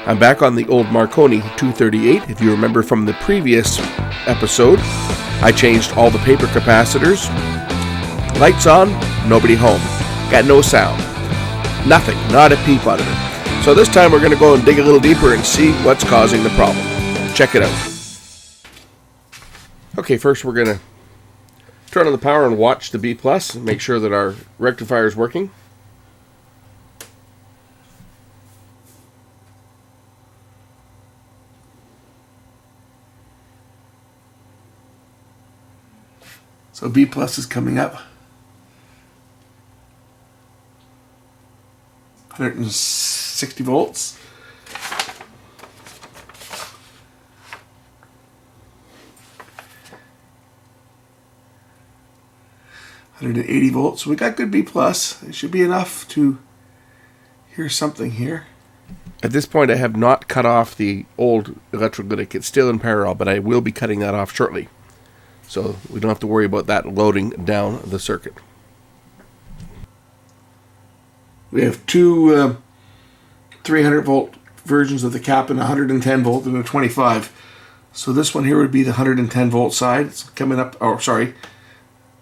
I'm back on the old Marconi 238. If you remember from the previous episode, I changed all the paper capacitors. Lights on, nobody home. Got no sound. Nothing, not a peep out of it. So this time we're going to go and dig a little deeper and see what's causing the problem. Check it out. Okay, first we're going to turn on the power and watch the B+ and make sure that our rectifier is working. So B+ is coming up. 160 volts. $180. So we got good B+. It should be enough to hear something here. At this point, I have not cut off the old electrolytic. It's still in parallel, but I will be cutting that off shortly. So we don't have to worry about that loading down the circuit. We have two 300 volt versions of the cap, and 110 volt and a 25. So this one here would be the 110 volt side. It's coming up, oh sorry,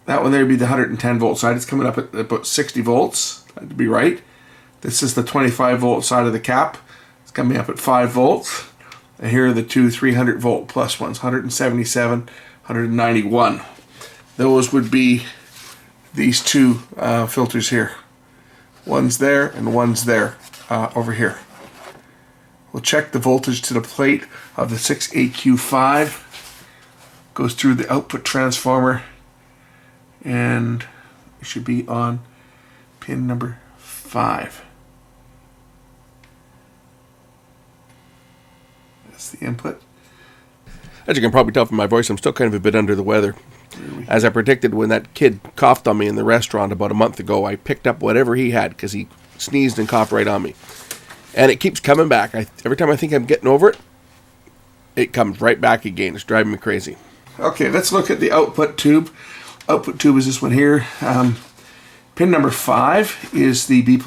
that one there would be the 110 volt side. It's coming up at about 60 volts, that'd be right. This is the 25 volt side of the cap. It's coming up at 5 volts. And here are the two 300 volt plus ones, 177, 191. Those would be these two filters here. One's there and one's there over here. We'll check the voltage to the plate of the 6AQ5. Goes through the output transformer, and it should be on pin number 5. That's the input. As you can probably tell from my voice, I'm still kind of a bit under the weather. As I predicted when that kid coughed on me in the restaurant about a month ago, I picked up whatever he had because he sneezed and coughed right on me. And it keeps coming back. Every time I think I'm getting over it, it comes right back again. It's driving me crazy. Okay, let's look at the output tube. Output tube is this one here. Pin number 5 is the B+.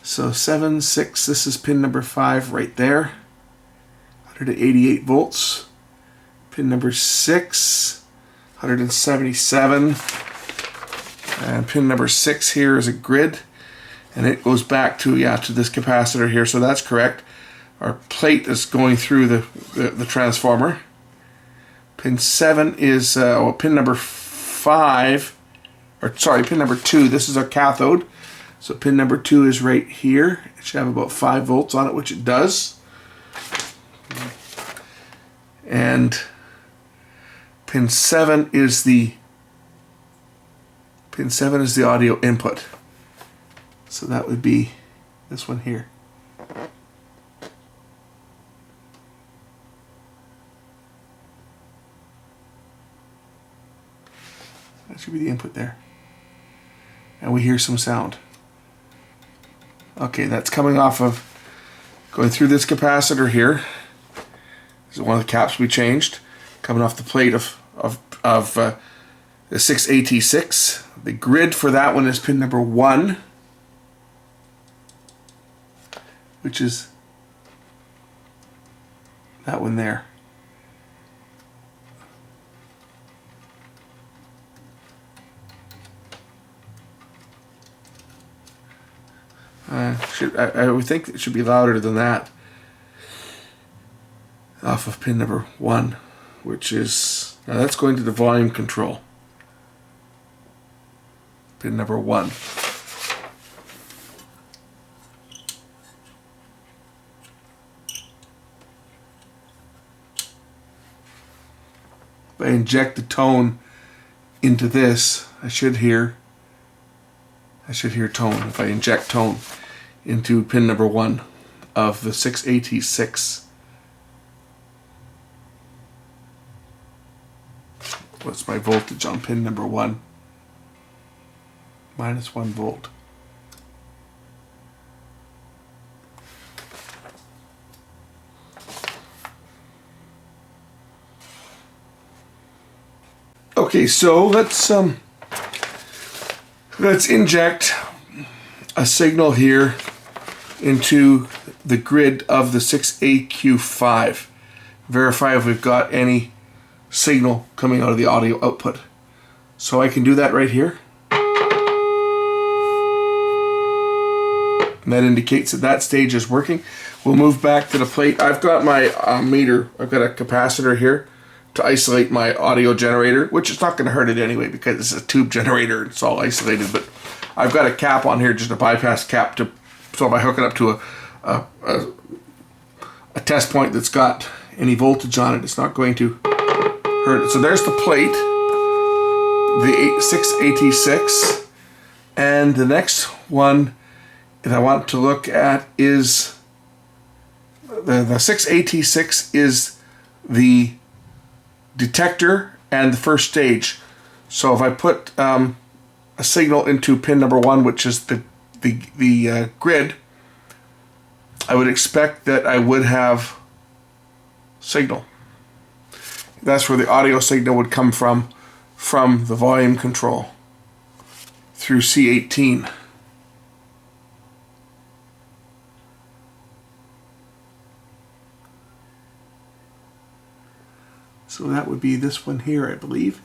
So 7, 6, this is pin number 5 right there. 188 volts. Pin number 6, 177. And pin number 6 here is a grid. And it goes back to, to this capacitor here. So that's correct. Our plate is going through the transformer. Pin 7 is pin number 5. Or sorry, pin number 2. This is our cathode. So pin number 2 is right here. It should have about 5 volts on it, which it does. And pin 7 is the audio input. So that would be this one here. That should be the input there. And we hear some sound. Okay, that's coming off of going through this capacitor here. This is one of the caps we changed, coming off the plate of the 6AT6. The grid for that one is pin number 1, which is that one there. I would think it should be louder than that. Off of pin number 1, which is, now that's going to the volume control. Pin number 1. If I inject the tone into this, I should hear tone. If I inject tone into pin number 1 of the 6AT6. What's my voltage on pin number 1? -1 volt. Okay, so let's inject a signal here into the grid of the 6AQ5. Verify if we've got any signal coming out of the audio output. So I can do that right here. And that indicates that that stage is working. We'll move back to the plate. I've got my meter. I've got a capacitor here to isolate my audio generator, which is not going to hurt it anyway because it's a tube generator. It's all isolated. But I've got a cap on here, just a bypass cap, so if I hook it up to a test point that's got any voltage on it, it's not going to hurt it. So there's the plate, the 6AT6, and the next one that I want to look at is the 6AT6 is the detector and the first stage. So if I put a signal into pin number 1, which is the grid, I would expect that I would have signal. That's where the audio signal would come from the volume control through C18. So that would be this one here, I believe.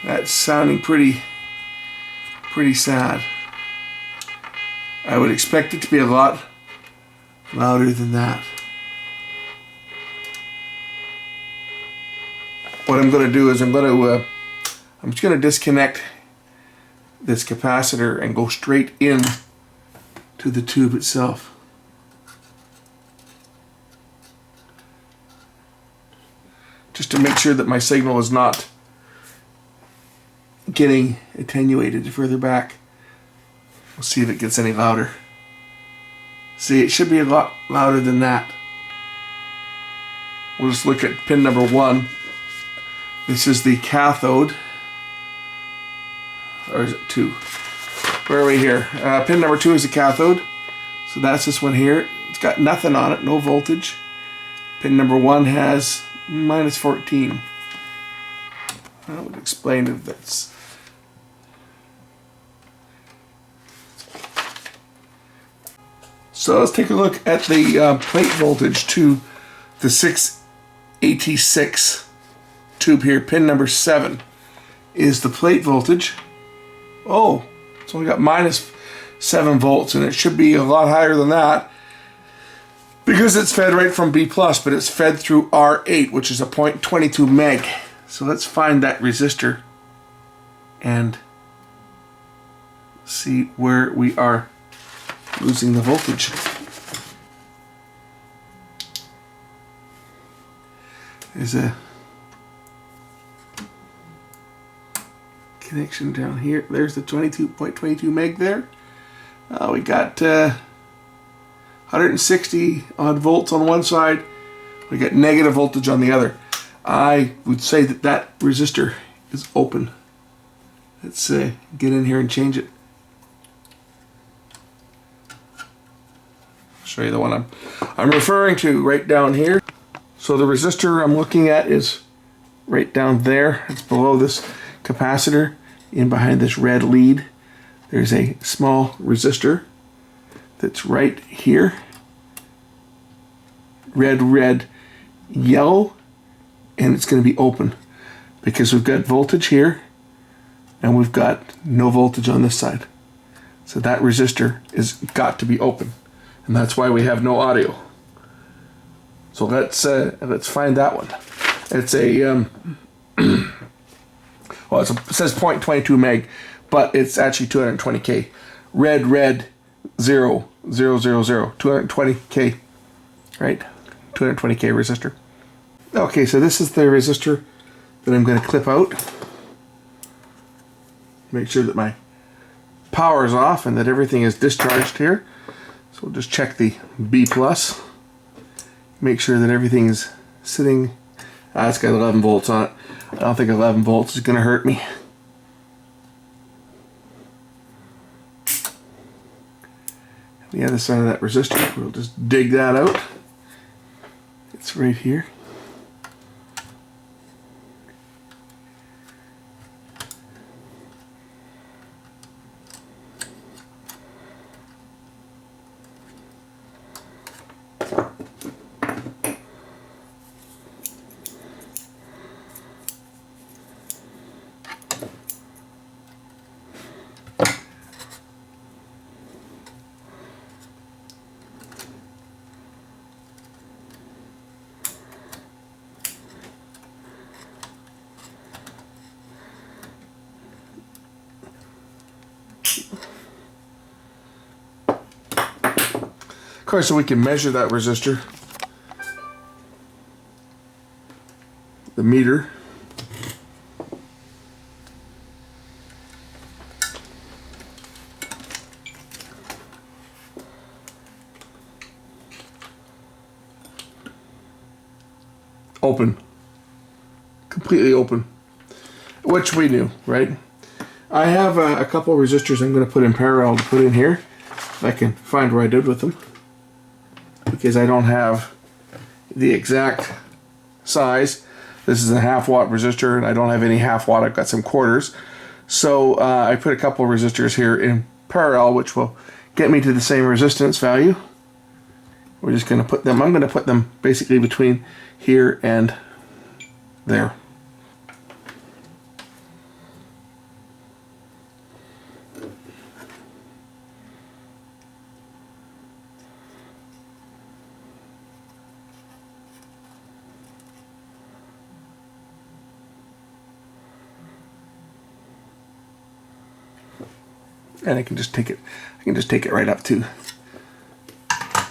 That's sounding pretty sad. I would expect it to be a lot louder than that. What I'm going to do is I'm just going to disconnect this capacitor and go straight in to the tube itself. Just to make sure that my signal is not getting attenuated further back. We'll see if it gets any louder. See, it should be a lot louder than that. We'll just look at pin number 1. This is the cathode. Or is it 2? Where are we here? Pin number 2 is the cathode. So that's this one here. It's got nothing on it, no voltage. Pin number 1 has minus 14. I would explain if that's... So let's take a look at the plate voltage to the 6AT6 tube here. Pin number 7 is the plate voltage. Oh, it's only got minus 7 volts, and it should be a lot higher than that because it's fed right from B+, but it's fed through R8, which is a 0.22 meg. So let's find that resistor and see where we are losing the voltage. There's a connection down here. There's the 22.22 meg there. We got 160 odd volts on one side. We got negative voltage on the other. I would say that that resistor is open. Let's get in here and change it. I'll show you the one I'm referring to right down here. So the resistor I'm looking at is right down there. It's below this capacitor. In behind this red lead, there's a small resistor that's right here. Red, red, yellow, and it's going to be open because we've got voltage here and we've got no voltage on this side. So that resistor is got to be open, and that's why we have no audio. So let's find that one. It's a well, it says 0.22 meg, but it's actually 220k. Red, red, 0, 0, 0, 0, 220k, right? 220k resistor. Okay, so this is the resistor that I'm going to clip out. Make sure that my power is off and that everything is discharged here. So we'll just check the B+. Make sure that everything is sitting. It's got 11 volts on it. I don't think 11 volts is going to hurt me. The other side of that resistor, we'll just dig that out. It's right here. course, so we can measure that resistor, the meter. Open. Completely open. Which we knew, right? I have a couple of resistors I'm going to put in parallel to put in here. If I can find where I did with them. Because I don't have the exact size. This is a half-watt resistor, and I don't have any half-watt. I've got some quarters. So I put a couple of resistors here in parallel, which will get me to the same resistance value. We're just going to put them, I'm going to put them basically between here and there. And I can just take it right up to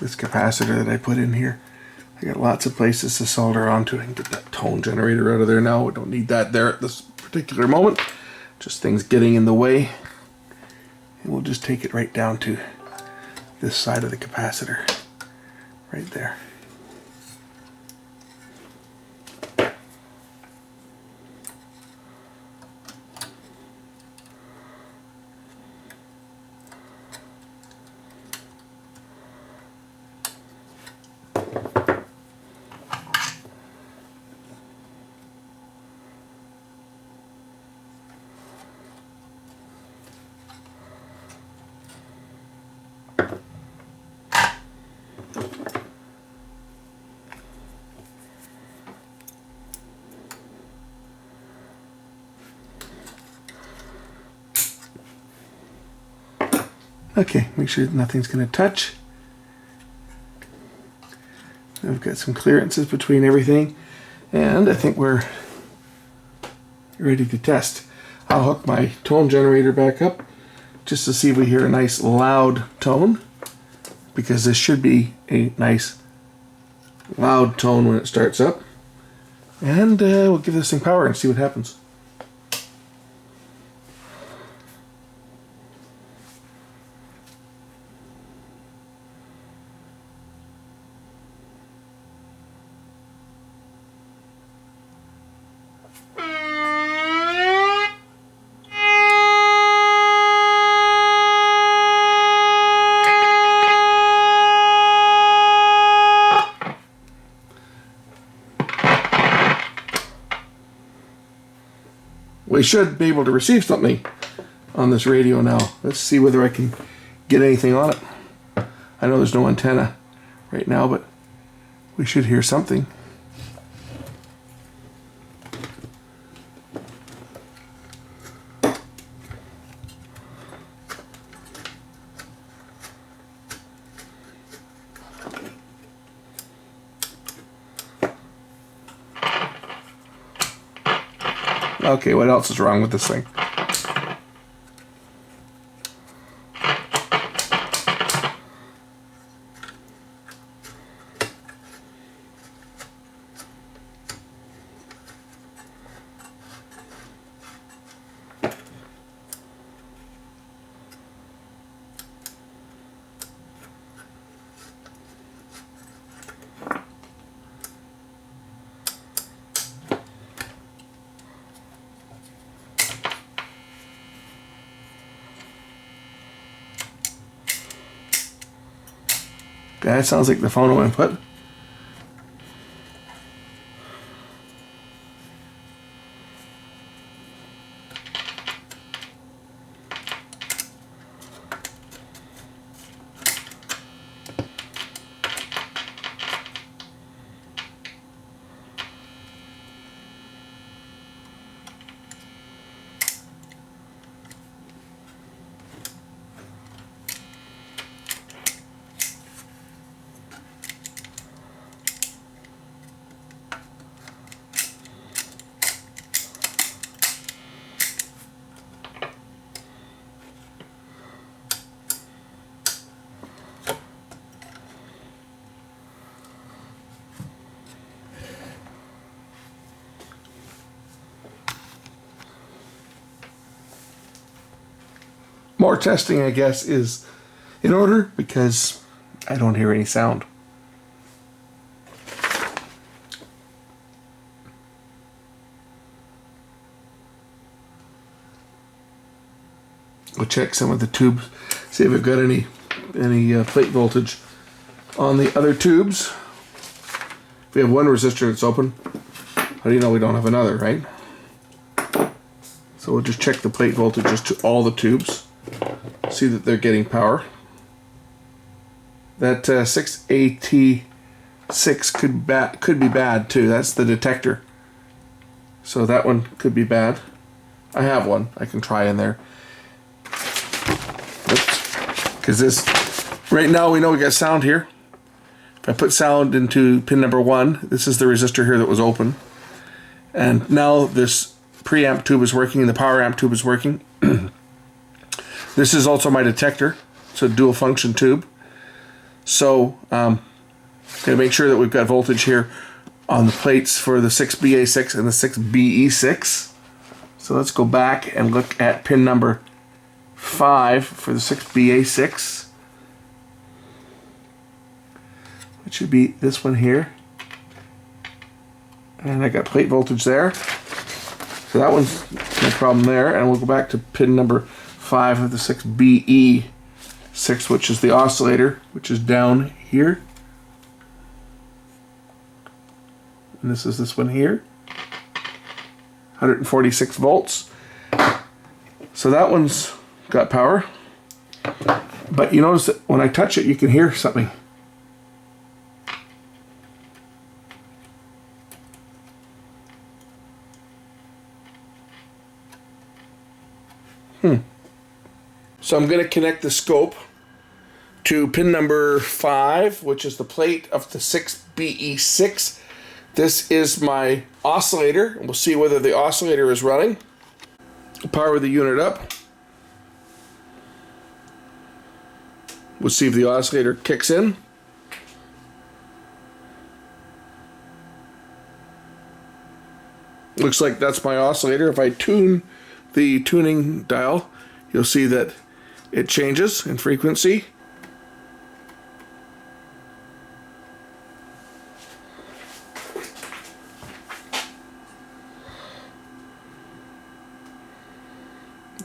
this capacitor that I put in here. I got lots of places to solder onto. I can get that tone generator out of there now. We don't need that there at this particular moment. Just things getting in the way. And we'll just take it right down to this side of the capacitor. Right there. Okay, make sure nothing's going to touch. I've got some clearances between everything, and I think we're ready to test. I'll hook my tone generator back up just to see if we hear a nice loud tone, because this should be a nice loud tone when it starts up. And we'll give this thing power and see what happens. We should be able to receive something on this radio now. Let's see whether I can get anything on it. I know there's no antenna right now, but we should hear something. Okay, what else is wrong with this thing? That sounds like the phono input. more testing, I guess, is in order because I don't hear any sound. We'll check some of the tubes, see if we've got any plate voltage on the other tubes. If we have one resistor that's open, how do you know we don't have another, right? So we'll just check the plate voltages to all the tubes, see that they're getting power. That 6AT6 could be bad too. That's the detector. So that one could be bad. I have one. I can try in there. Because this, right now we know we got sound here. If I put sound into pin number 1, this is the resistor here that was open. And now this preamp tube is working and the power amp tube is working. This is also my detector. It's a dual function tube. So going to make sure that we've got voltage here on the plates for the 6BA6 and the 6BE6. So let's go back and look at pin number 5 for the 6BA6. It should be this one here. And I got plate voltage there. So that one's no problem there. And we'll go back to pin number 5 of the 6BE6, which is the oscillator, which is down here. And this is this one here. 146 volts. So that one's got power. But you notice that when I touch it, you can hear something. So I'm going to connect the scope to pin number 5, which is the plate of the 6BE6. This is my oscillator, and we'll see whether the oscillator is running. Power the unit up. We'll see if the oscillator kicks in. Looks like that's my oscillator. If I tune the tuning dial, you'll see that it changes in frequency.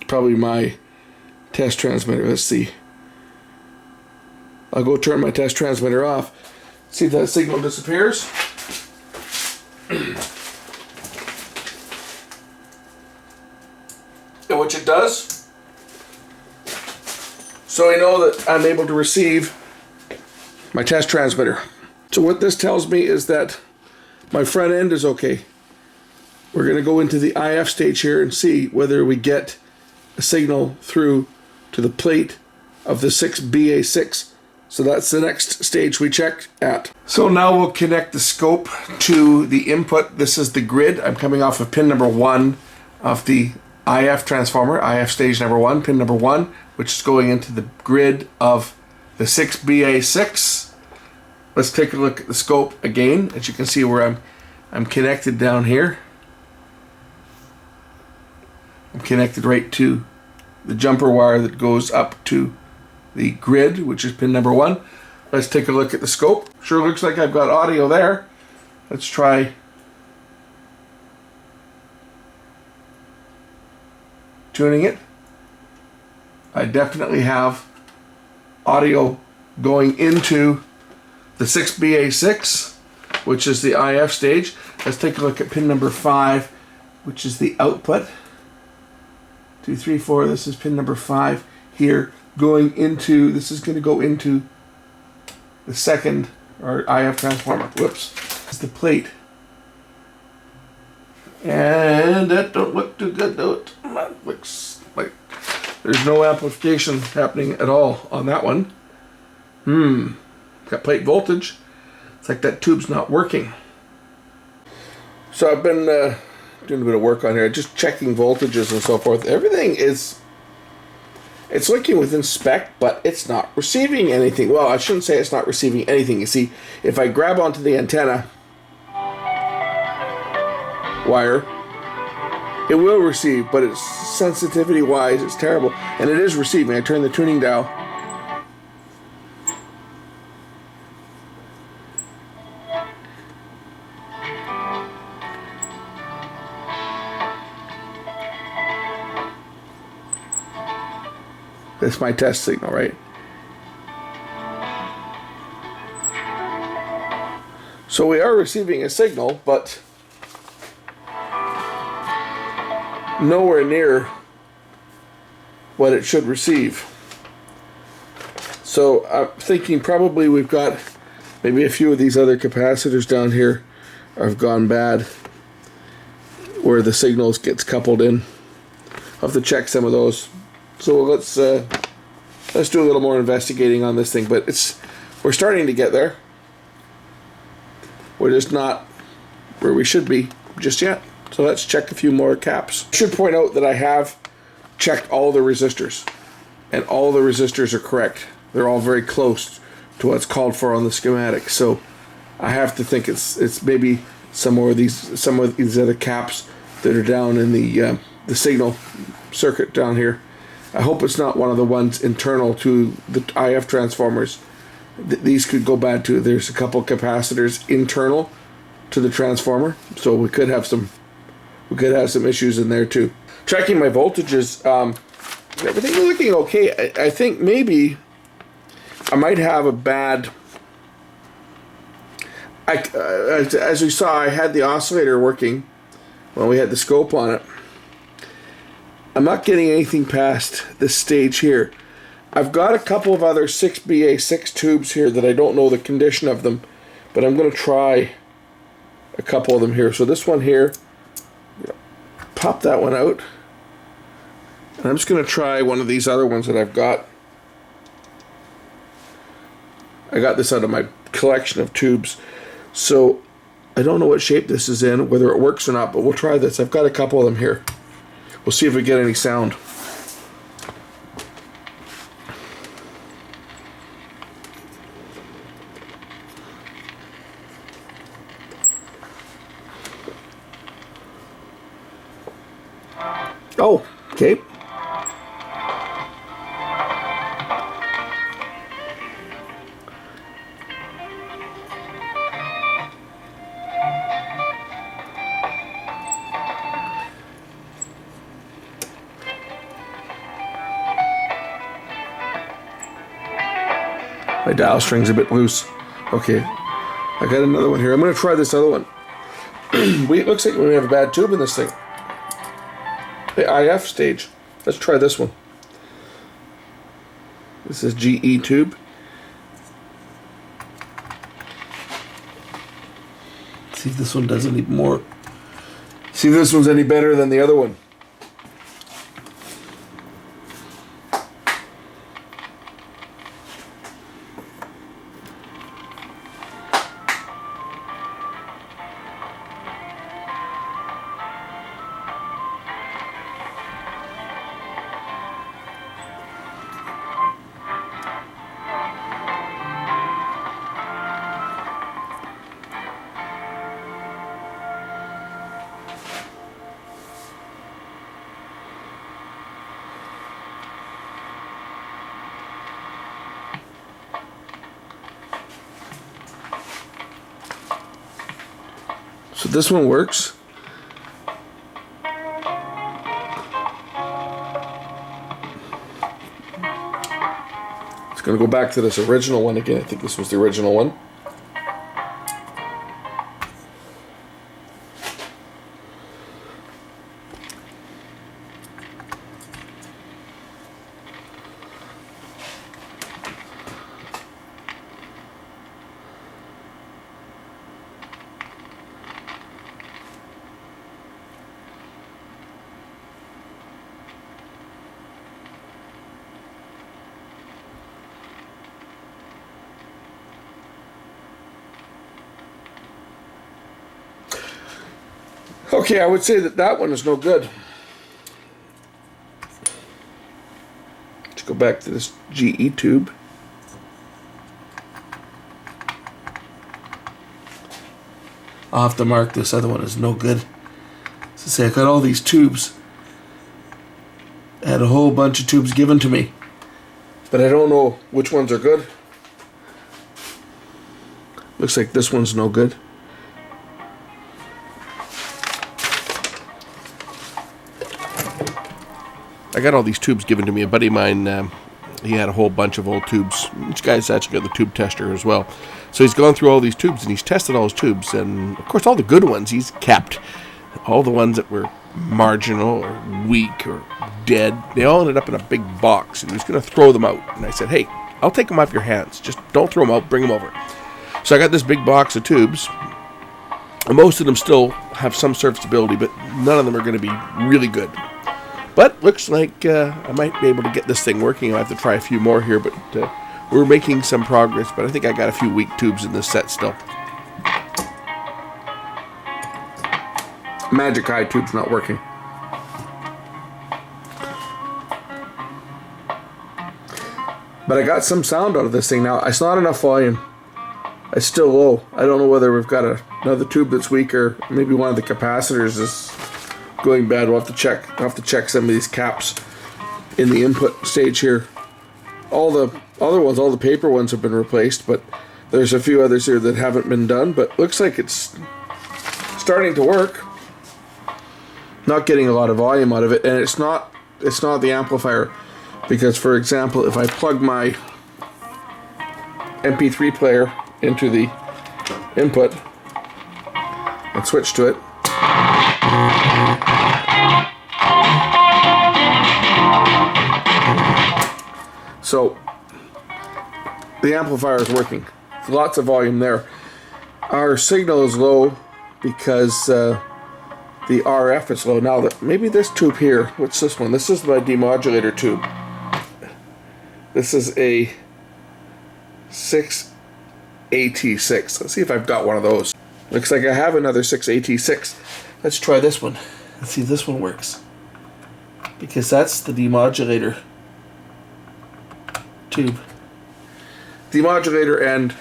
Probably my test transmitter. Let's see. I'll go turn my test transmitter off. See if that signal disappears. And which it does. So I know that I'm able to receive my test transmitter. So what this tells me is that my front end is okay. We're going to go into the IF stage here and see whether we get a signal through to the plate of the 6BA6. So that's the next stage we checked at. So now we'll connect the scope to the input. This is the grid. I'm coming off of pin number 1 of the IF transformer, IF stage number 1, pin number 1, which is going into the grid of the 6BA6. Let's take a look at the scope again. As you can see where I'm connected down here. I'm connected right to the jumper wire that goes up to the grid, which is pin number 1. Let's take a look at the scope. Sure looks like I've got audio there. Let's try tuning it. I definitely have audio going into the 6BA6, which is the IF stage. Let's take a look at pin number 5, which is the output. 2, 3, 4, this is pin number 5 here, going into, this is going to go into the second, or IF transformer. Whoops. It's the plate. And that don't look too good, though. It looks like there's no amplification happening at all on that one. Got plate voltage. It's like that tube's not working. So I've been doing a bit of work on here, just checking voltages and so forth. Everything is, it's looking within spec, but it's not receiving anything. Well, I shouldn't say it's not receiving anything. You see, if I grab onto the antenna wire It will receive, but it's sensitivity-wise, it's terrible. And it is receiving. I turn the tuning dial. That's my test signal, right? So we are receiving a signal, but nowhere near what it should receive. So I'm thinking probably we've got maybe a few of these other capacitors down here have gone bad, where the signals gets coupled in. I'll have to check some of those. So let's do a little more investigating on this thing, but we're starting to get there. We're just not where we should be just yet. So let's check a few more caps. I should point out that I have checked all the resistors, and all the resistors are correct. They're all very close to what's called for on the schematic. So I have to think it's maybe some of these other caps that are down in the signal circuit down here. I hope it's not one of the ones internal to the IF transformers. These could go bad too. There's a couple capacitors internal to the transformer, so we could have some issues in there too. Checking my voltages, everything's looking okay. I think maybe I might have a bad. As we saw, I had the oscillator working when we had the scope on it. I'm not getting anything past this stage here. I've got a couple of other 6BA6 tubes here that I don't know the condition of them, but I'm going to try a couple of them here. So this one here, pop that one out. And I'm just going to try one of these other ones that I've got. I got this out of my collection of tubes. So I don't know what shape this is in, whether it works or not, but we'll try this. I've got a couple of them here. We'll see if we get any sound. Oh, okay. My dial string's a bit loose. Okay, I got another one here. I'm going to try this other one. It looks like we have a bad tube in this thing. The IF stage. Let's try this one. This is GE tube. See if this one does any more. See if this one's any better than the other one. So this one works. It's going to go back to this original one again. I think this was the original one. Okay, I would say that one is no good. Let's go back to this GE tube. I'll have to mark this other one as no good. So say I got all these tubes. I had a whole bunch of tubes given to me, but I don't know which ones are good. Looks like this one's no good. I got all these tubes given to me. A buddy of mine, he had a whole bunch of old tubes. This guy's actually got the tube tester as well. So he's gone through all these tubes and he's tested all his tubes. And of course, all the good ones he's kept. All the ones that were marginal or weak or dead, they all ended up in a big box. And he was going to throw them out. And I said, hey, I'll take them off your hands. Just don't throw them out. Bring them over. So I got this big box of tubes. And most of them still have some serviceability, but none of them are going to be really good. But looks like I might be able to get this thing working. I'll have to try a few more here, but we're making some progress. But I think I got a few weak tubes in this set still. Magic Eye tube's not working. But I got some sound out of this thing now. It's not enough volume. It's still low. I don't know whether we've got another tube that's weak or maybe one of the capacitors is going bad. We'll have to check. I'll have to check some of these caps in the input stage here. All the other ones, all the paper ones have been replaced, but there's a few others here that haven't been done, but looks like it's starting to work. Not getting a lot of volume out of it, and it's not the amplifier, because for example, if I plug my MP3 player into the input and switch to it, so the amplifier is working. Lots of volume there. Our signal is low because the RF is low. Now, maybe this tube here, what's this one? This is my demodulator tube. This is a 6AT6. Let's see if I've got one of those. Looks like I have another 6AT6. Let's try this one. Let's see if this one works. Because that's the demodulator tube. Demodulator and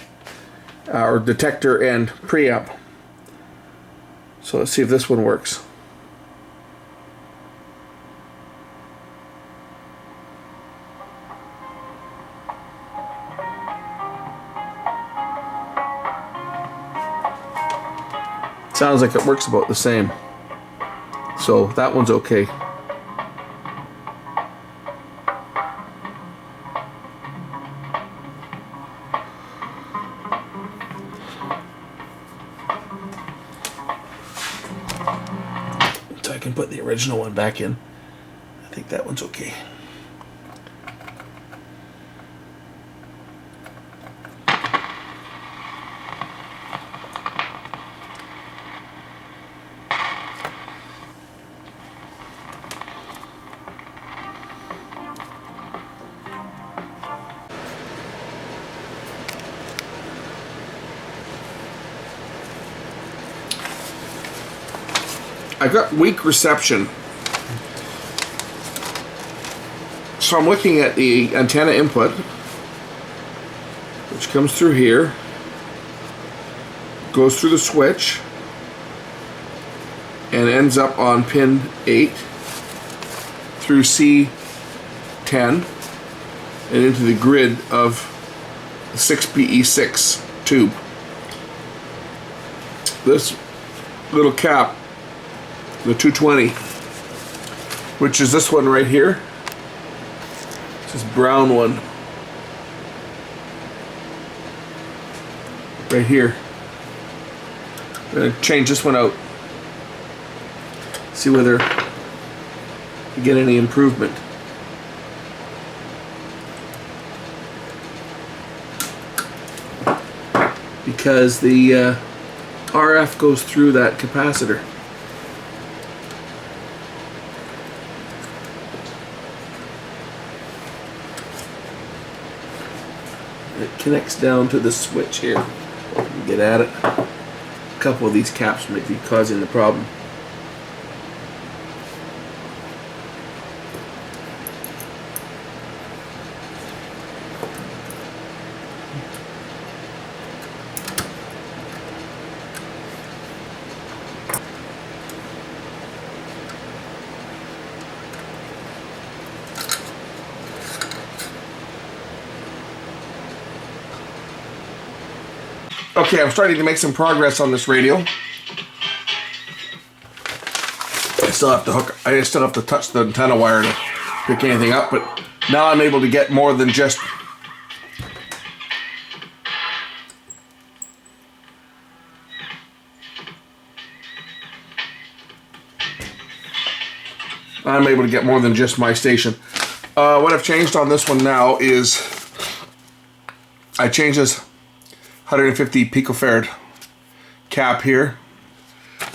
or detector and preamp. So let's see if this one works. Sounds like it works about the same. So that one's okay. So I can put the original one back in. I think that one's okay. I got weak reception. So I'm looking at the antenna input, which comes through here, goes through the switch, and ends up on pin 8 through C10 and into the grid of the 6PE6 tube. This little cap, the 220, which is this one right here, this brown one right here. I'm going to change this one out, see whether we get any improvement. Because the RF goes through that capacitor. It connects down to the switch here. Get at it. A couple of these caps might be causing the problem. Okay, I'm starting to make some progress on this radio. I still have to touch the antenna wire to pick anything up, but now I'm able to get more than just my station. What I've changed on this one now is I changed this 150 picofarad cap here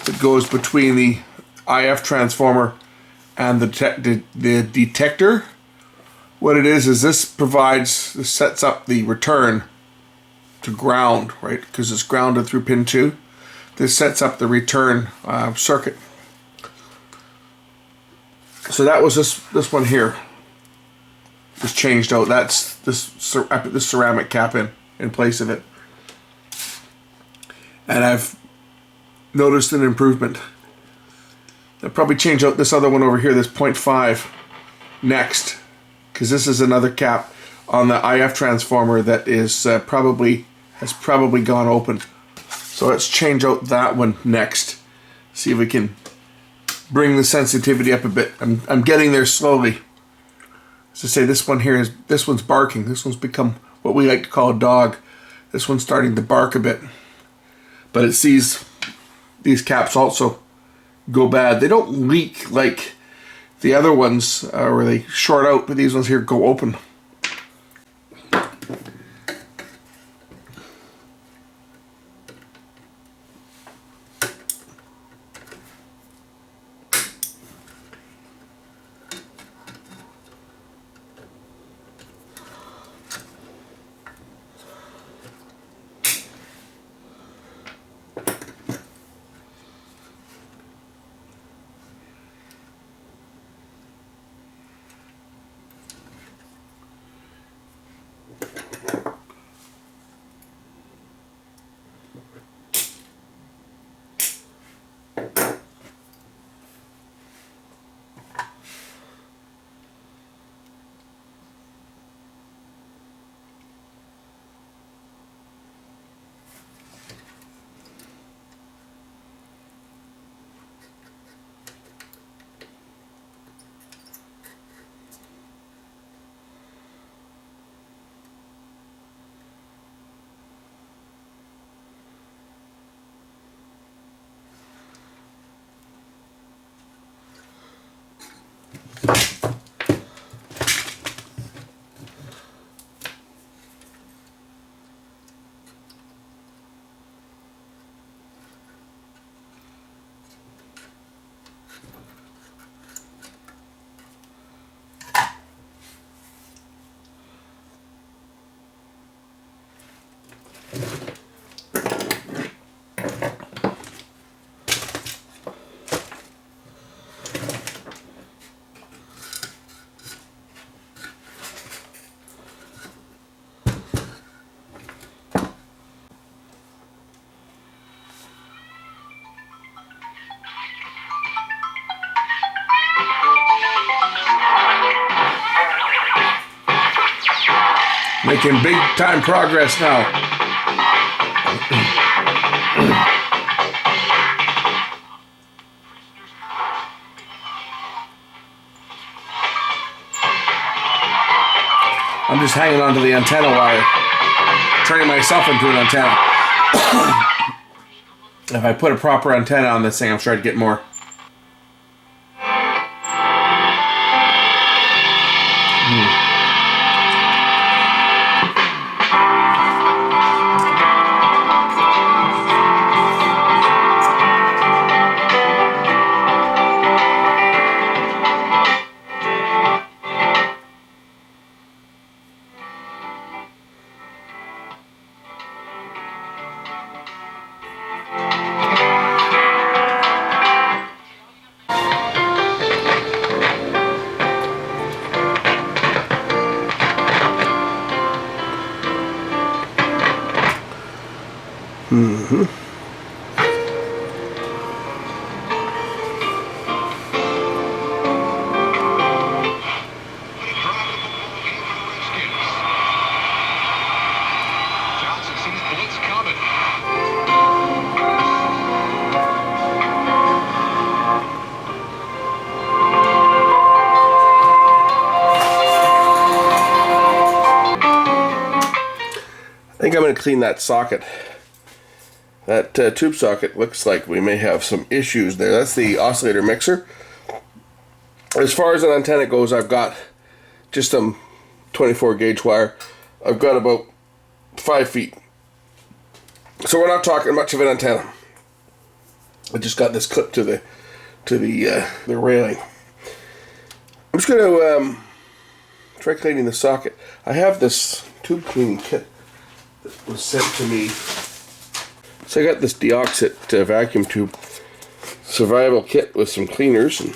that goes between the IF transformer and the detector. What it is this sets up the return to ground, right? Because it's grounded through pin 2. This sets up the return circuit. So that was this one here. Just changed out. That's I put this ceramic cap in place of it, and I've noticed an improvement. I'll probably change out this other one over here, this 0.5, next, because this is another cap on the IF transformer that is has probably gone open. So let's change out that one next. See if we can bring the sensitivity up a bit. I'm getting there slowly. As I say, this one's barking. This one's become what we like to call a dog. This one's starting to bark a bit. But it sees these caps also go bad. They don't leak like the other ones where they short out, but these ones here go open. Making big time progress now. I'm just hanging onto the antenna wire, turning myself into an antenna. If I put a proper antenna on this thing, I'm sure I'd get more. Johnson sees blitz coming. I'm going to clean that socket. That tube socket looks like we may have some issues there. That's the oscillator mixer. As far as an antenna goes, I've got just some 24 gauge wire. I've got about 5 feet. So we're not talking much of an antenna. I just got this clipped to the railing. I'm just going to try cleaning the socket. I have this tube cleaning kit that was sent to me. So I got this Deoxit vacuum tube survival kit with some cleaners and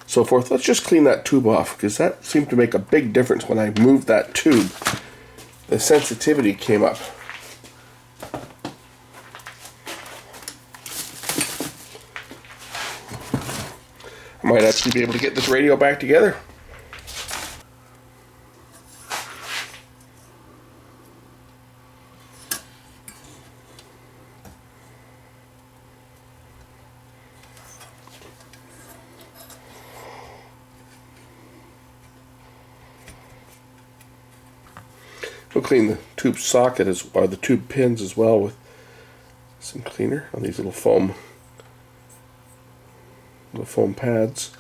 so forth. Let's just clean that tube off, because that seemed to make a big difference when I moved that tube. The sensitivity came up. I might actually be able to get this radio back together. We'll clean the tube socket or the tube pins as well with some cleaner on these little foam pads.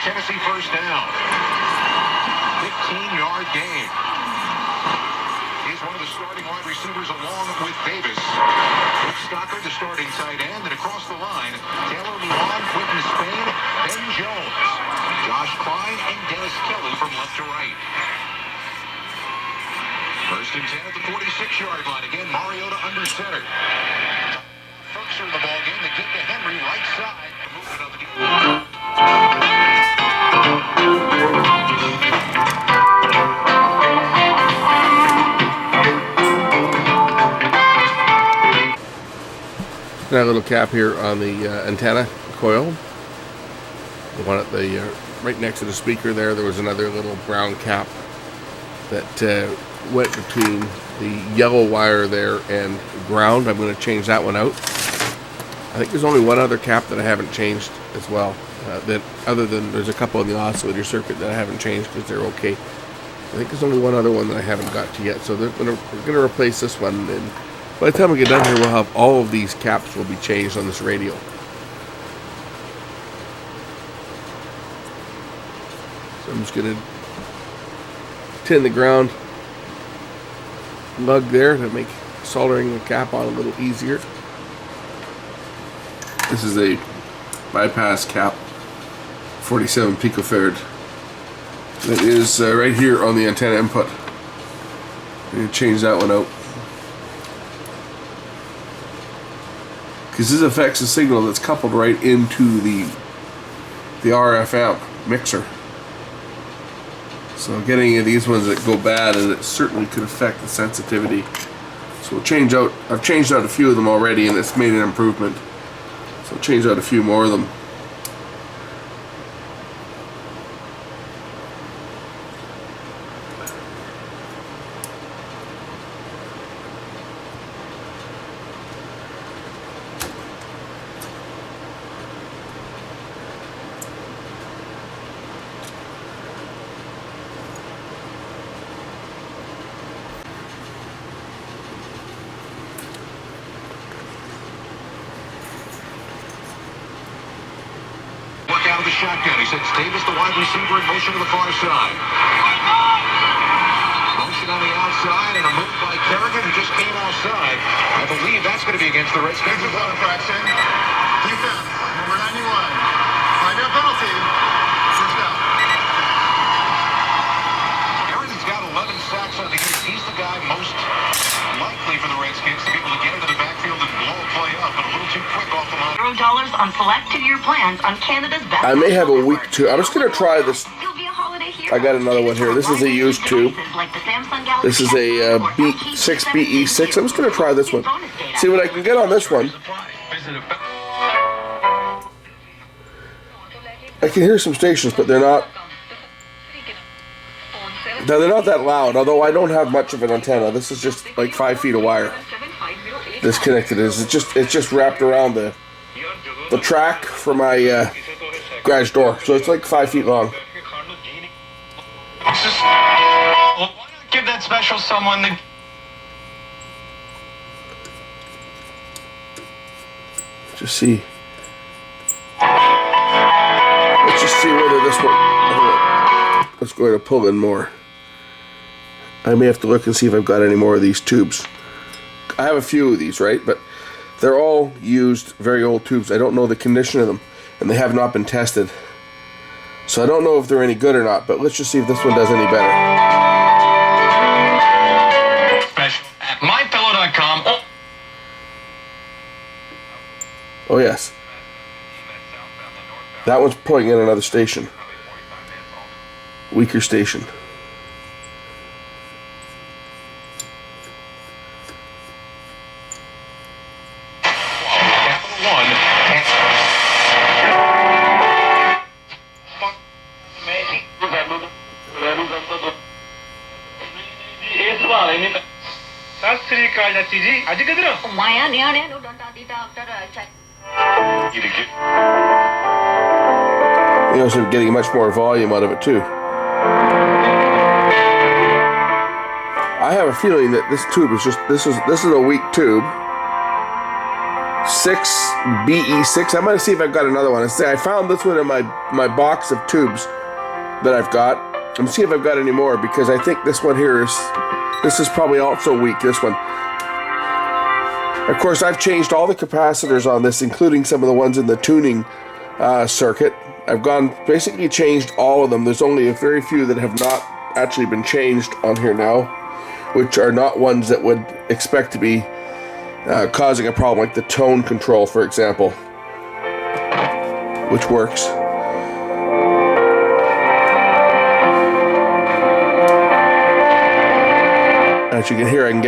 Tennessee first down. 15-yard gain. He's one of the starting wide receivers along with Davis. Luke Stockard, the starting tight end, and across the line, Taylor Lewan, Quentin Spain, Ben Jones, Josh Klein, and Dennis Kelly from left to right. First and 10 at the 46-yard line. Again, Mariota under center. Folks are in the ball game. They get to Henry, right side. Movement of the Got a little cap here on the antenna coil. The one at the right next to the speaker there. There was another little brown cap that went between the yellow wire there and ground. I'm going to change that one out. I think there's only one other cap that I haven't changed as well. That other than there's a couple in the oscillator circuit that I haven't changed because they're okay. I think there's only one other one that I haven't got to yet. So we're going to replace this one, and by the time we get done here, we'll have all of these caps will be changed on this radio. So I'm just going to tin the ground lug there to make soldering the cap on a little easier. This is a bypass cap, 47 picofarad. That is right here on the antenna input. I'm going to change that one out, because this affects the signal that's coupled right into the RF amp mixer. So getting in these ones that go bad, and it certainly could affect the sensitivity. So we'll change out, I've changed out a few of them already, and it's made an improvement. So I'll change out a few more of them. out of the shotgun. He sends Davis, the wide receiver, in motion to the far side. Motion on the outside and a move by Kerrigan, who just came offside. I believe that's going to be against the Redskins. Technical infraction. Defense, number 91. 5-yard penalty. First down. Kerrigan's got 11 sacks on the year. He's the guy most likely for the Redskins to be able to get into the backfield and blow a play up, but a little too quick off the line. $0 on select 2-year plans on Canada's best. I may have a week too. I'm just gonna try this. I got another one here. This is a used tube. This is a B6 BE6. I'm just gonna try this one. See what I can get on this one. I can hear some stations, but they're not. No, they're not that loud. Although I don't have much of an antenna. This is just like 5 feet of wire. Disconnected is. It's just wrapped around the track for my garage door. So it's like 5 feet long. Why not give that special someone the... Just see. Let's just see whether this one. Let's go ahead and pull in more. I may have to look and see if I've got any more of these tubes. I have a few of these, right? But they're all used, very old tubes. I don't know the condition of them, and they have not been tested. So I don't know if they're any good or not, but let's just see if this one does any better. Special at mypillow.com. Oh yes. That one's pulling in another station. Weaker station. You know, so getting much more volume out of it too. I have a feeling that this tube is just this is a weak tube. 6 BE6. I'm gonna see if I've got another one. I found this one in my box of tubes that I've got. I'm gonna see if I've got any more because I think this one here is probably also weak. This one. Of course, I've changed all the capacitors on this, including some of the ones in the tuning circuit. I've basically changed all of them. There's only a very few that have not actually been changed on here now, which are not ones that would expect to be causing a problem, like the tone control, for example, which works. As you can hear, I'm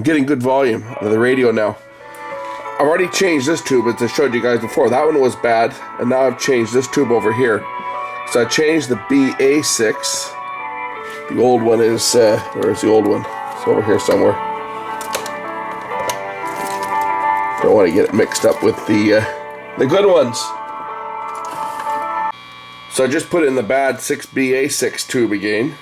getting good volume out of the radio now. I've already changed this tube, as I showed you guys before. That one was bad, and now I've changed this tube over here. So I changed the BA6. The old one is, where's the old one? It's over here somewhere. Don't want to get it mixed up with the good ones. So I just put in the bad 6BA6 tube again.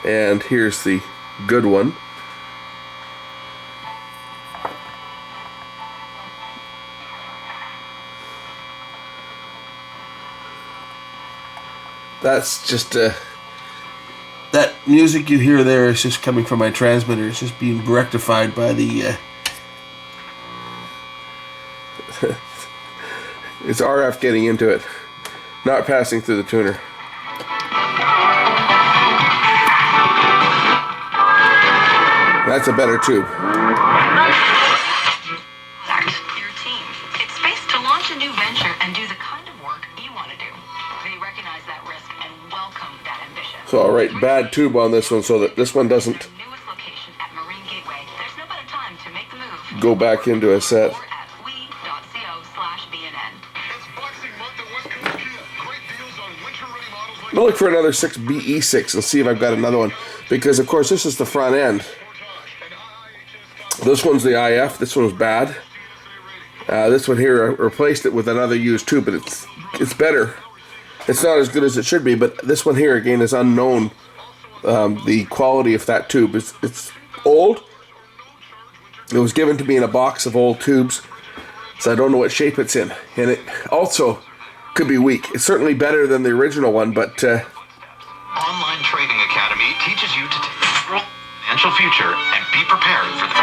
And here's the good one. That's just that music you hear there is just coming from my transmitter. It's just being rectified by the it's RF getting into it, not passing through the tuner. That's a better tube. Your team. It's space to launch a new venture and do the kind of work you want to do. They recognize that risk and welcome that ambition. So I'll write bad tube on this one so that this one doesn't Newest location at Marine Gateway. There's no better time to make the move. go back into a set. Or at we.co/BNN. It's Boxing Month at West Columbia. Great deals on winter-ready models like I'll look for another 6BE6 and see if I've got another one. Because, of course, this is the front end. This one's the IF. This one's bad. This one here, I replaced it with another used tube, but it's better. It's not as good as it should be, but this one here, again, is unknown. The quality of that tube it's old, It was given to me in a box of old tubes, so I don't know what shape it's in. And it also could be weak. It's certainly better than the original one, but Online Trading Academy teaches you to take control of your financial future and be prepared for the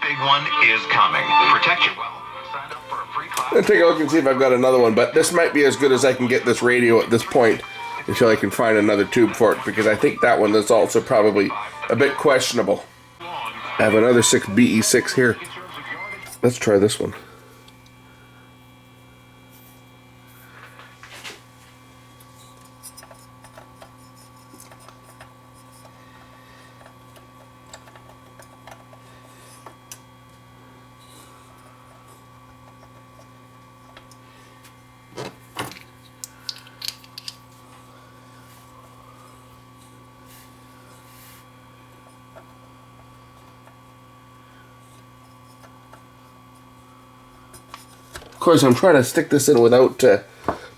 big one is coming. Protect your wealth. Sign up for a free class. I'll take a look and see if I've got another one. But this might be as good as I can get this radio at this point until I can find another tube for it, because I think that one is also probably a bit questionable. I have another 6 BE6 here. Let's try this one. Of course, I'm trying to stick this in without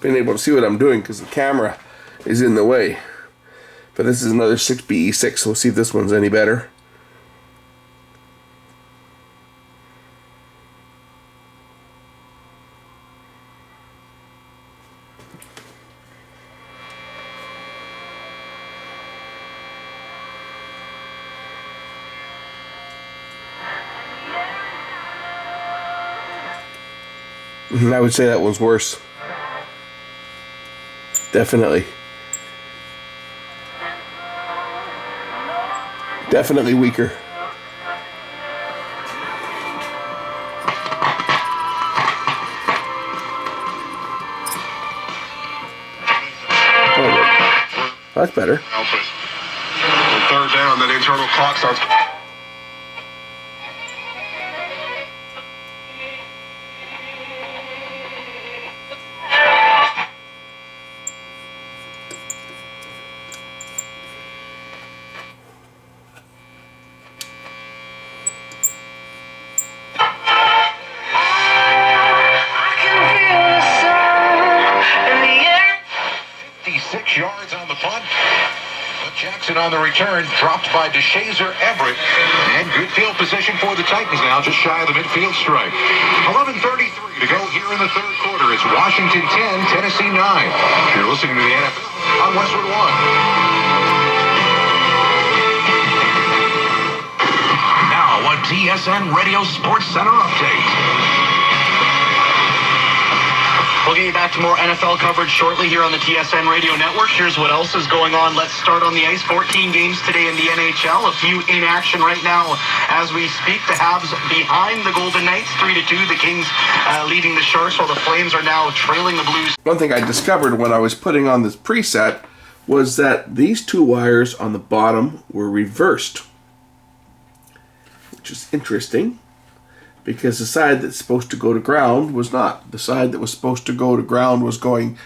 being able to see what I'm doing because the camera is in the way. But this is another 6BE6, so we'll see if this one's any better. I would say that one's worse. Definitely. Definitely weaker. Oh, that's better. Third down, that internal clock starts. Yards on the punt, but Jackson on the return, dropped by DeShazer Everett, and good field position for the Titans now, just shy of the midfield stripe. 11:33 to go here in the third quarter. It's Washington 10, Tennessee 9. You're listening to the NFL on Westwood One. Now a TSN Radio Sports Center update. We'll get you back to more NFL coverage shortly here on the TSN Radio Network. Here's what else is going on. Let's start on the ice. 14 games today in the NHL. A few in action right now as we speak. The Habs behind the Golden Knights, 3-2. The Kings leading the Sharks, while the Flames are now trailing the Blues. One thing I discovered when I was putting on this preset was that these two wires on the bottom were reversed, which is interesting. Because the side that's supposed to go to ground was not. The side that was supposed to go to ground was going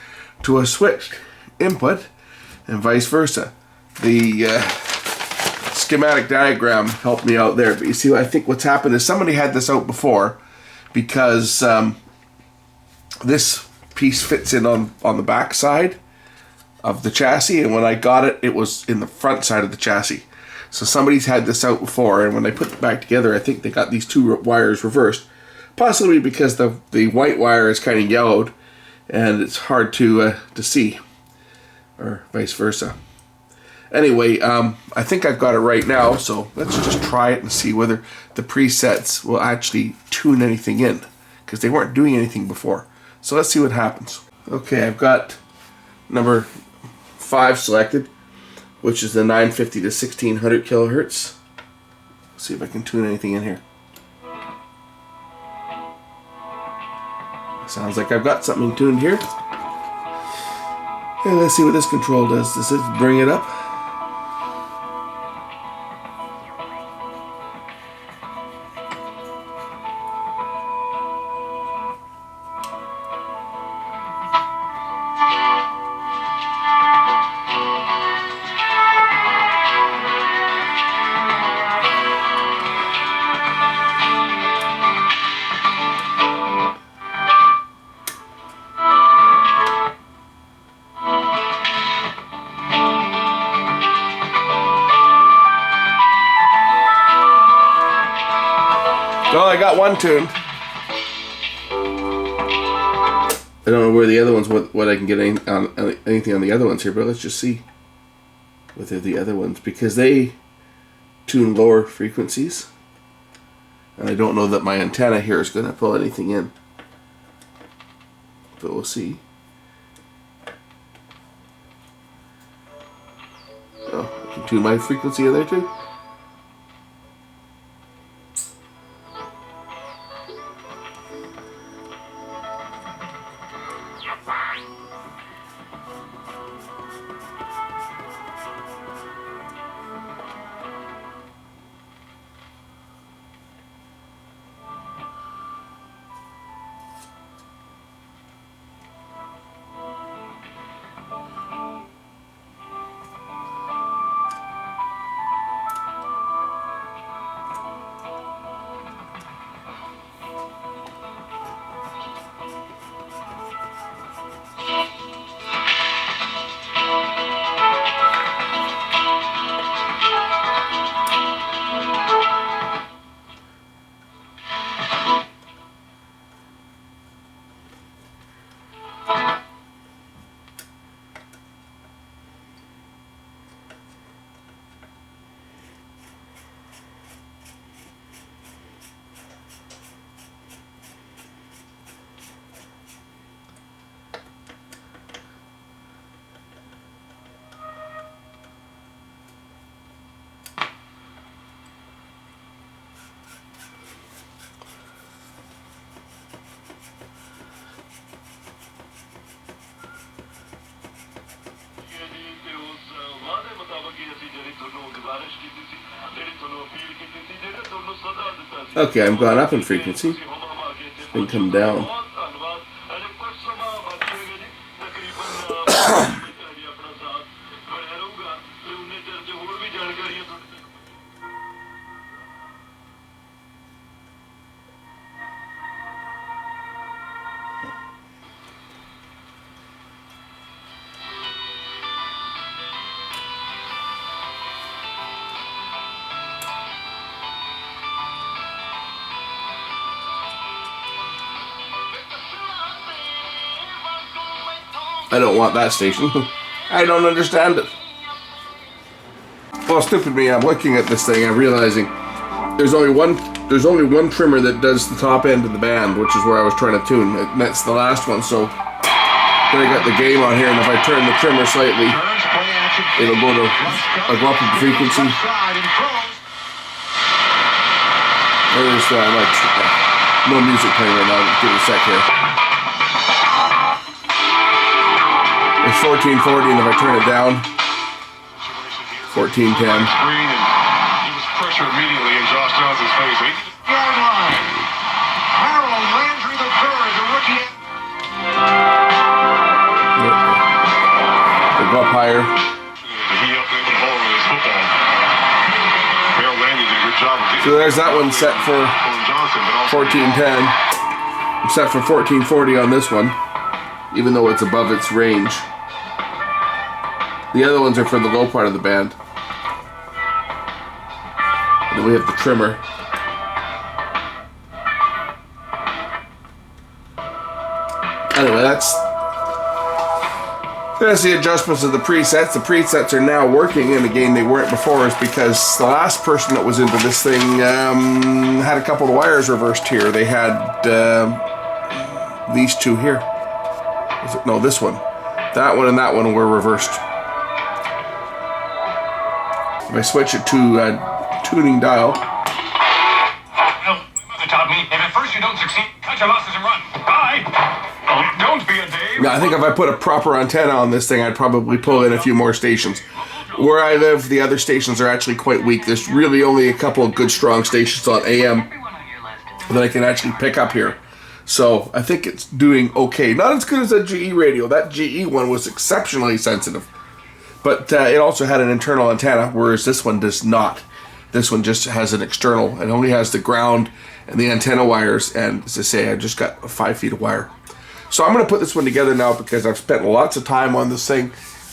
to a switched input, and vice versa. The schematic diagram helped me out there. But you see, I think what's happened is somebody had this out before, because this piece fits in on the back side of the chassis, and when I got it, it was in the front side of the chassis. So somebody's had this out before, and when they put it back together, I think they got these two wires reversed. Possibly because the white wire is kind of yellowed, and it's hard to see, or vice versa. Anyway, I think I've got it right now, so let's just try it and see whether the presets will actually tune anything in, because they weren't doing anything before. So let's see what happens. Okay, I've got number 5 selected, which is the 950 to 1600 kilohertz. Let's see if I can tune anything in here. Sounds like I've got something tuned here. And let's see what this control does. Does it bring it up? Well, I got one tuned. I don't know where the other ones, what I can get anything on the other ones here, but let's just see what they're the other ones, because they tune lower frequencies, and I don't know that my antenna here is going to pull anything in, but we'll see. Oh, I can tune my frequency in there too. Okay, I'm gone up in frequency and come down. I don't want that station. I don't understand it. Well, stupid me, I'm looking at this thing, I'm realizing there's only one trimmer that does the top end of the band, which is where I was trying to tune, and that's the last one. So then I got the game on here, and if I turn the trimmer slightly, it'll go to, I'll go up in frequency. There's no music playing right now, give me a sec here. It's 1440, and if I turn it down, 1410. He was pressure immediately in Josh Johnson's face. Yard line. Harold Landry III, the rookie. They go up higher. He up in the hole with his football. Harold Landry did a good job. So there's that one set for 1410. I'm set for 1440 on this one, even though it's above its range. The other ones are for the low part of the band. And then we have the trimmer. Anyway, that's the adjustments of the presets. The presets are now working, and again, they weren't before, is because the last person that was into this thing had a couple of wires reversed here. They had these two here. No, this one. That one and that one were reversed. If I switch it to tuning dial. Mother taught me, if at first you don't succeed, cut your losses and run. Bye. Oh, don't be a Dave. Now, I think if I put a proper antenna on this thing, I'd probably pull in a few more stations. Where I live, the other stations are actually quite weak. There's really only a couple of good, strong stations on AM that I can actually pick up here. So I think it's doing okay. Not as good as that GE radio. That GE one was exceptionally sensitive. But it also had an internal antenna, whereas this one does not. This one just has an external. It only has the ground and the antenna wires. And as I say, I just got 5 feet of wire. So I'm going to put this one together now because I've spent lots of time on this thing.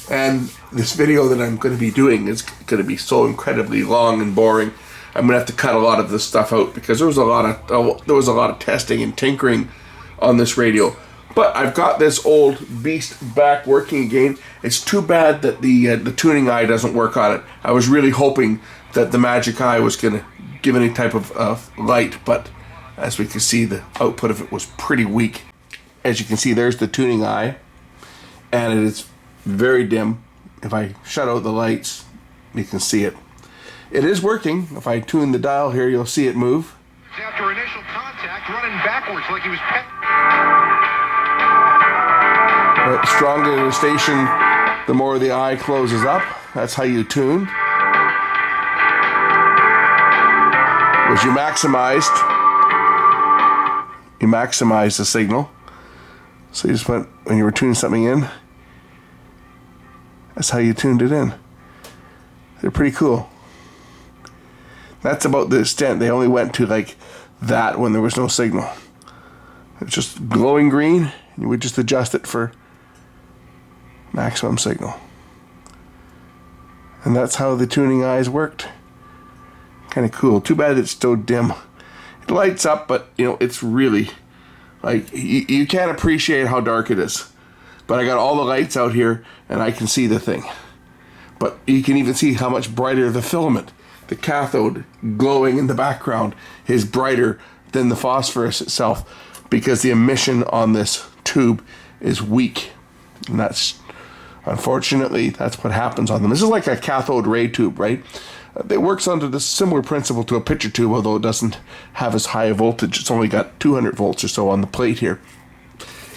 And this video that I'm going to be doing is going to be so incredibly long and boring I'm gonna have to cut a lot of this stuff out because there was a lot of testing and tinkering on this radio. But I've got this old beast back working again. It's too bad that the tuning eye doesn't work on it. I was really hoping that the magic eye was gonna give any type of light, but as we can see, the output of it was pretty weak. As you can see, there's the tuning eye, and it is very dim. If I shut out the lights, you can see it. It is working. If I tune the dial here, you'll see it move. After initial contact, running backwards like he was pet. The stronger the station, the more the eye closes up. That's how you tune. Was you maximized the signal. So you just went, when you were tuning something in, that's how you tuned it in. They're pretty cool. That's about the extent. They only went to like that when there was no signal. It's just glowing green, and you would just adjust it for maximum signal. And that's how the tuning eyes worked. Kind of cool. Too bad it's so dim. It lights up, but it's really like you can't appreciate how dark it is. But I got all the lights out here, and I can see the thing. But you can even see how much brighter the filament, the cathode glowing in the background, is brighter than the phosphorus itself, because the emission on this tube is weak. And that's, unfortunately, that's what happens on them. This is like a cathode ray tube, right? It works under the similar principle to a picture tube, although it doesn't have as high a voltage. It's only got 200 volts or so on the plate here.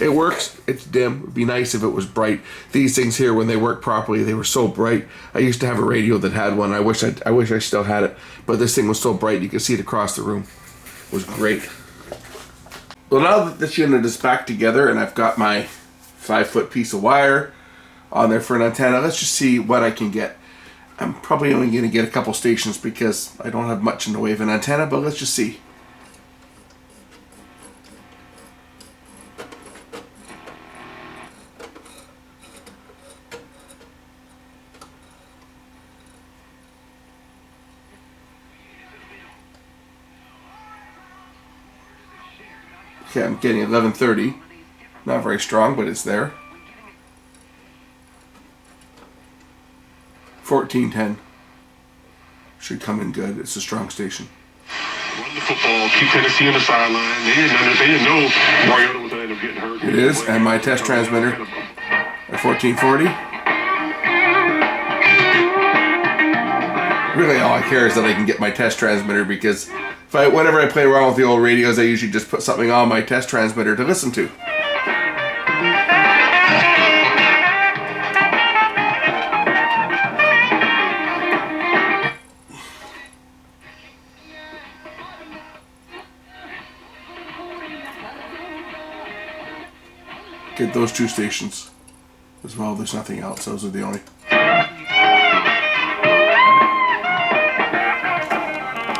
It works. It's dim. It'd be nice if it was bright. These things here, when they work properly, they were so bright. I used to have a radio that had one. I wish I still had it. But this thing was so bright, you could see it across the room. It was great. Well, now that this unit is back together and I've got my 5-foot piece of wire on there for an antenna, let's just see what I can get. I'm probably only going to get a couple stations because I don't have much in the way of an antenna, but let's just see. Okay, I'm getting 1130. Not very strong, but it's there. 1410. Should come in good. It's a strong station. Run the football, keep Tennessee on the sideline. They didn't know Mariota was going to end up getting hurt. It is, and my test transmitter at 1440. Really, all I care is that I can get my test transmitter, because whenever I play around with the old radios, I usually just put something on my test transmitter to listen to. Get those two stations as well. There's nothing else. Those are the only.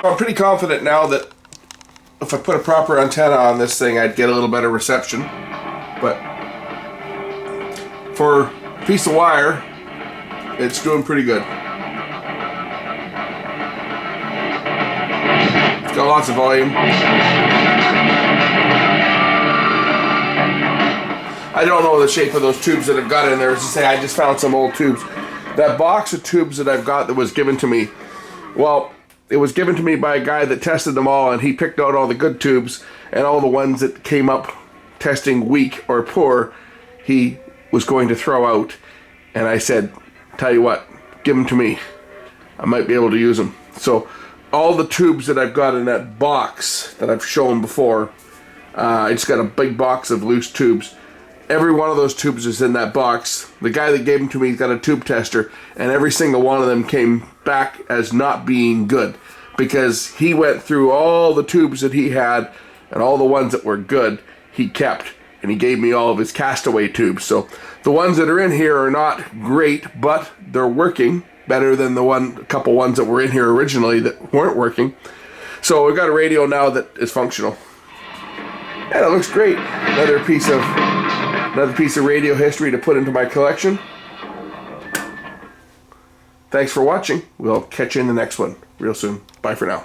I'm pretty confident now that if I put a proper antenna on this thing, I'd get a little better reception. But for a piece of wire, it's doing pretty good. It's got lots of volume. I don't know the shape of those tubes that I've got in there. As I say, I just found some old tubes. That box of tubes that I've got that was given to me, well, it was given to me by a guy that tested them all, and he picked out all the good tubes, and all the ones that came up testing weak or poor, he was going to throw out. And I said, tell you what, give them to me. I might be able to use them. So all the tubes that I've got in that box that I've shown before, I just got a big box of loose tubes. Every one of those tubes is in that box. The guy that gave them to me got a tube tester, and every single one of them came back as not being good, because he went through all the tubes that he had, and all the ones that were good he kept, and he gave me all of his castaway tubes. So the ones that are in here are not great, but they're working better than a couple ones that were in here originally that weren't working. So we've got a radio now that is functional, and it looks great. Another piece of radio history to put into my collection. Thanks for watching. We'll catch you in the next one. real soon. Bye for now.